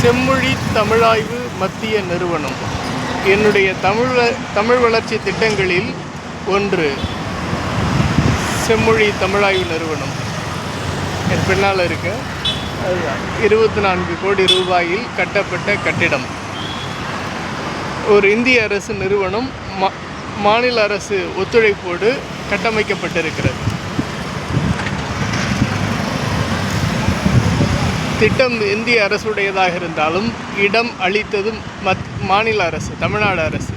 செம்மொழி தமிழாய்வு மத்திய நிறுவனம் என்னுடைய தமிழ் வளர்ச்சி திட்டங்களில் ஒன்று. செம்மொழி தமிழாய்வு நிறுவனம் என் பின்னால் இருக்க 24 கோடி ரூபாயில் கட்டப்பட்ட கட்டிடம். ஒரு இந்திய அரசு நிறுவனம் மாநில அரசு ஒத்துழைப்போடு கட்டமைக்கப்பட்டிருக்கிறது. திட்டம் இந்திய அரசுடையதாக இருந்தாலும் இடம் அளித்ததும் மாநில அரசு, தமிழ்நாடு அரசு.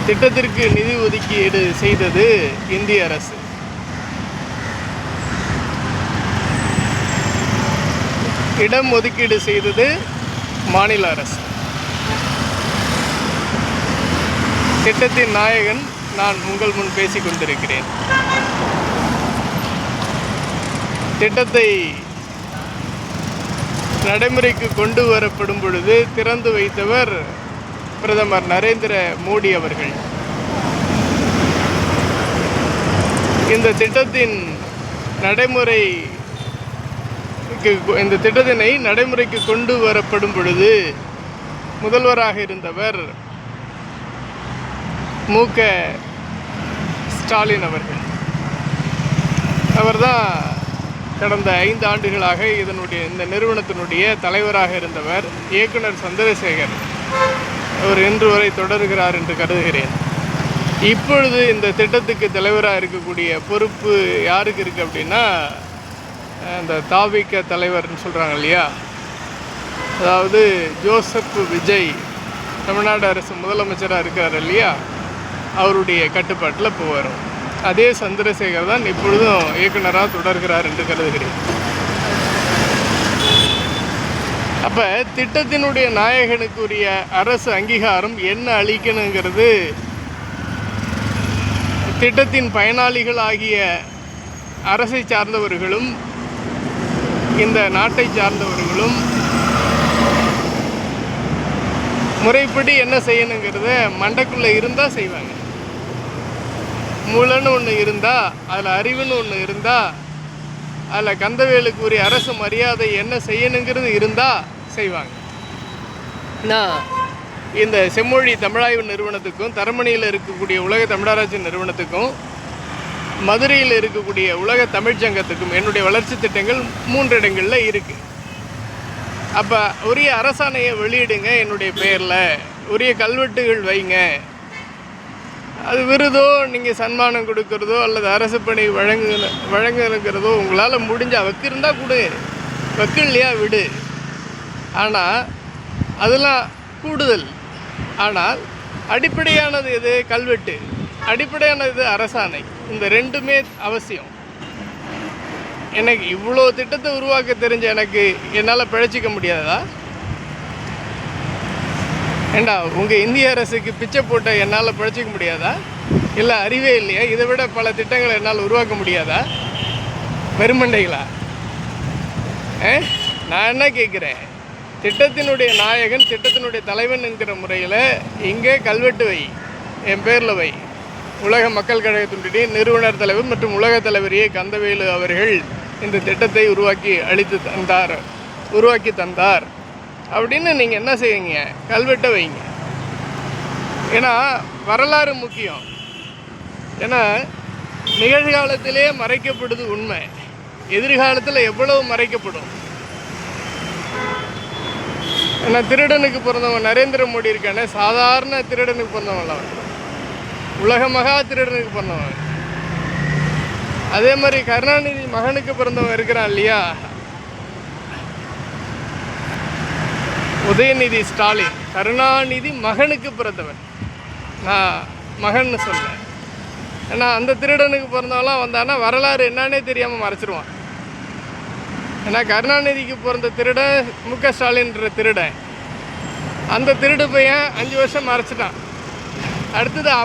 திட்டத்திற்கு நிதி ஒதுக்கீடு செய்தது இந்திய அரசு. இடம் ஒதுக்கீடு செய்தது மாநில அரசு. திட்டத்தின் நாயகன் நான் உங்கள் முன் பேசிக் கொண்டிருக்கிறேன். திட்டத்தை நடைமுறைக்கு கொண்டு வரப்படும் பொழுது திறந்து வைத்தவர் பிரதமர் நரேந்திர மோடி அவர்கள். இந்த திட்டத்தினை நடைமுறைக்கு கொண்டு வரப்படும் பொழுது முதல்வராக இருந்தவர் மு.க. ஸ்டாலின் அவர்கள். அவர்தான் கடந்த 5 ஆண்டுகளாக இந்த நிறுவனத்தினுடைய தலைவராக இருந்தவர். இயக்குனர் சந்திரசேகர் அவர் இன்று வரை தொடர்கிறார் என்று கருதுகிறேன். இப்பொழுது இந்த திட்டத்துக்கு தலைவராக இருக்கக்கூடிய பொறுப்பு யாருக்கு இருக்குது அப்படின்னா, அந்த தாவிக தலைவர்னு சொல்கிறாங்க இல்லையா, அதாவது ஜோசப் விஜய் தமிழ்நாடு அரசு முதலமைச்சராக இருக்கார் இல்லையா, அவருடைய கட்டுப்பாட்டில் இப்போ வரும். அதே சந்திரசேகர் தான் இப்பொழுதும் இயக்குனராக தொடர்கிறார் என்று கருதுகிறேன். அப்போ திட்டத்தினுடைய நாயகனுக்குரிய அரசு அங்கீகாரம் என்ன அளிக்கணுங்கிறது திட்டத்தின் பயனாளிகள் ஆகிய அரசை சார்ந்தவர்களும் இந்த நாட்டை சார்ந்தவர்களும் முறைப்படி என்ன செய்யணுங்கிறத மண்டைக்குள்ளே இருந்தால் செய்வாங்க. மூளைன்னு ஒன்று இருந்தால், அதில் அறிவுன்னு ஒன்று இருந்தால், அதில் கந்தவேலுக்கு உரிய அரசு மரியாதை என்ன செய்யணுங்கிறது இருந்தால் செய்வாங்க. நான் இந்த செம்மொழி தமிழாய்வு நிறுவனத்துக்கும், தரமணியில் இருக்கக்கூடிய உலக தமிழராட்சி நிறுவனத்துக்கும், மதுரையில் இருக்கக்கூடிய உலக தமிழ்ச்சங்கத்துக்கும் என்னுடைய வளர்ச்சி திட்டங்கள் 3 இடங்களில் இருக்குது. அப்போ உரிய அரசாணையை வெளியிடுங்க, என்னுடைய பெயரில் உரிய கல்வெட்டுகள் வைங்க. அது விருதோ நீங்கள் சன்மானம் கொடுக்கறதோ அல்லது அரசு பணி வழங்குகிறதோ உங்களால் முடிஞ்சால் வைக்கிருந்தா கொடு, வைக்கலையா விடு. ஆனால் அதெல்லாம் கூடுதல். ஆனால் அடிப்படையானது எது? கல்வெட்டு. அடிப்படையானது அரசாணை. இந்த 2மே அவசியம். எனக்கு இவ்வளோ திட்டத்தை உருவாக்க தெரிஞ்ச என்னால் பிழைச்சிக்க முடியாதா? ஏண்டா உங்கள் இந்திய அரசுக்கு பிச்சை போட்ட என்னால் பிழைச்சிக்க முடியாதா? இல்லை அறிவே இல்லையா? இதை விட பல திட்டங்களை என்னால் உருவாக்க முடியாதா? பெருமண்டைகளா? நான் என்ன கேட்குறேன், திட்டத்தினுடைய நாயகன், திட்டத்தினுடைய தலைவன் என்கிற முறையில் இங்கே கல்வெட்டு வை, என் பேரில் வை. உலக மக்கள் கழகத்தினுடைய நிறுவனர் தலைவர் மற்றும் உலக தலைவரையே கந்தவேலு அவர்கள் இந்த திட்டத்தை உருவாக்கி தந்தார் அப்படின்னு நீங்கள் என்ன செய்வீங்க? கல்வெட்டை வைங்க. ஏன்னா வரலாறு முக்கியம். ஏன்னா நிகழ்காலத்திலே மறைக்கப்படுது உண்மை, எதிர்காலத்தில் எவ்வளவு மறைக்கப்படும். ஏன்னா திருடனுக்கு பிறந்தவன் நரேந்திர மோடி இருக்கானே, சாதாரண திருடனுக்கு பிறந்தவன் அவன், உலக மகா திருடனுக்கு பிறந்தவன். அதே மாதிரி கருணாநிதி மகனுக்கு பிறந்தவன் இருக்கிறான் இல்லையா, உதயநிதி ஸ்டாலின் கருணாநிதி மகனுக்கு பிறந்தவன். நான் மகன்னு சொல்கிறேன். ஏன்னா அந்த திருடனுக்கு பிறந்தவெல்லாம் வந்தான்னா வரலாறு என்னன்னே தெரியாமல் மறைச்சிருவான். ஏன்னா கருணாநிதிக்கு பிறந்த திருடன் மு.க. ஸ்டாலின்ற திருடன், அந்த திருடு பையன் 5 வருஷம் மறைச்சிட்டான். அடுத்தது அவன்